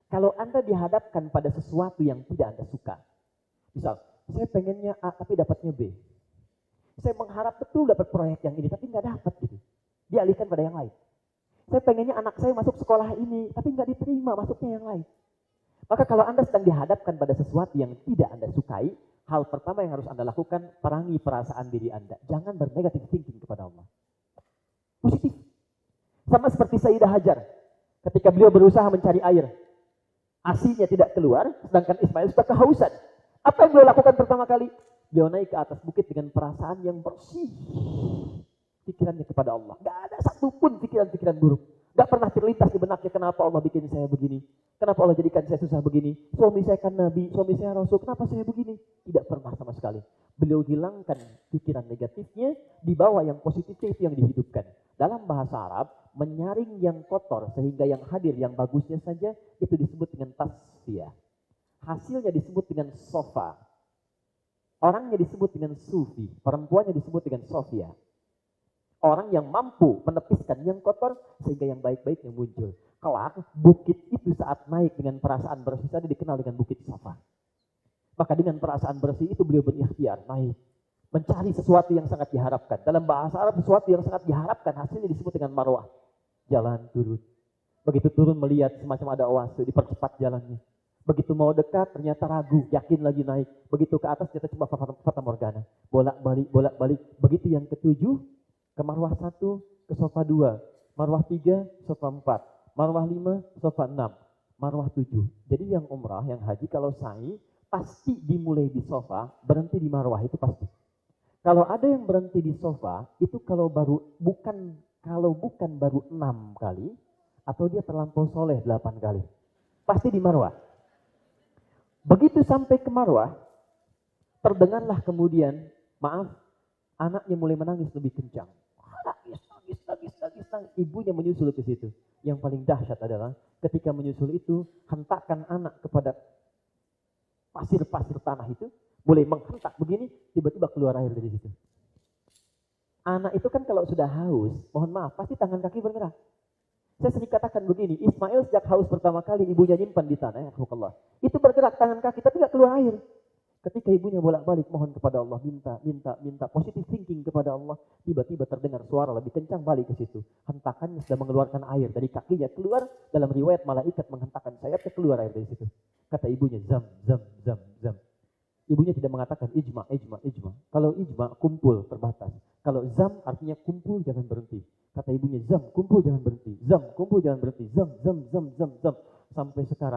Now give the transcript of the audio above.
Kalau Anda dihadapkan pada sesuatu yang tidak Anda suka, misal, saya pengennya A tapi dapatnya B. Saya mengharap betul dapat proyek yang ini tapi nggak dapat gitu. Dialihkan pada yang lain. Saya pengennya anak saya masuk sekolah ini tapi nggak diterima masuknya yang lain. Maka kalau Anda sedang dihadapkan pada sesuatu yang tidak Anda sukai, hal pertama yang harus Anda lakukan, perangi perasaan diri Anda. Jangan bernegatif thinking kepada Allah. Positif. Sama seperti Sayyidah Hajar. Ketika beliau berusaha mencari air, asinya tidak keluar, sedangkan Ismail sudah kehausan. Apa yang beliau lakukan pertama kali? Beliau naik ke atas bukit dengan perasaan yang bersih. Pikirannya kepada Allah. Gak ada satupun pikiran-pikiran buruk. Gak pernah terlintas di benaknya, kenapa Allah bikin saya begini? Kenapa Allah jadikan saya susah begini? Suami saya kan Nabi, suami saya Rasul, kenapa saya begini? Tidak pernah sama sekali. Beliau hilangkan pikiran negatifnya, dibawa yang positifnya itu yang dihidupkan. Dalam bahasa Arab, menyaring yang kotor sehingga yang hadir yang bagusnya saja itu disebut dengan tasfiyah. Hasilnya disebut dengan sofa. Orangnya disebut dengan sufi, perempuannya disebut dengan sofia. Orang yang mampu menepiskan yang kotor sehingga yang baik-baik yang muncul. Kelak bukit itu saat naik dengan perasaan bersih tadi dikenal dengan bukit sofa. Maka dengan perasaan bersih itu beliau berikhtiar naik. Mencari sesuatu yang sangat diharapkan. Dalam bahasa Arab sesuatu yang sangat diharapkan hasilnya disebut dengan marwah. Jalan turun. Begitu turun melihat semacam ada oase, dipercepat jalannya. Begitu mau dekat ternyata ragu, yakin lagi naik. Begitu ke atas ternyata cuma fata morgana. Bolak-balik, bolak-balik. Begitu yang ketujuh, ke marwah 1, ke sofa 2. Marwah 3, sofa 4. Marwah 5, sofa 6. Marwah 7. Jadi yang umrah, yang haji kalau sa'i, pasti dimulai di sofa, berhenti di marwah, itu pasti. Kalau ada yang berhenti di sofa, itu kalau bukan baru 6 kali, atau dia terlampau soleh 8 kali. Pasti di marwah. Begitu sampai ke marwah, terdengarlah kemudian, maaf, anaknya mulai menangis lebih kencang. Nangis. Ibunya menyusul ke situ. Yang paling dahsyat adalah, ketika menyusul itu, hentakan anak kepada pasir-pasir tanah itu, mulai menghentak begini, tiba-tiba keluar air dari situ. Anak itu kan kalau sudah haus, mohon maaf, pasti tangan kaki bergerak. Saya sering katakan begini, Ismail sejak haus pertama kali ibunya nyimpan di tanah, ya Allah. Itu bergerak tangan kaki, tapi nggak keluar air. Ketika ibunya bolak-balik mohon kepada Allah, minta, positive thinking kepada Allah, tiba-tiba terdengar suara lebih kencang balik ke situ. Hentakannya sudah mengeluarkan air dari kakinya keluar, dalam riwayat malaikat menghentakkan sayapnya keluar air dari situ. Kata ibunya, zam. Ibunya tidak mengatakan ijma. Kalau ijma, kumpul, terbatas. Kalau zam artinya kumpul, jangan berhenti. Kata ibunya, zam, kumpul, jangan berhenti. Zam, kumpul, jangan berhenti. Zam. Sampai sekarang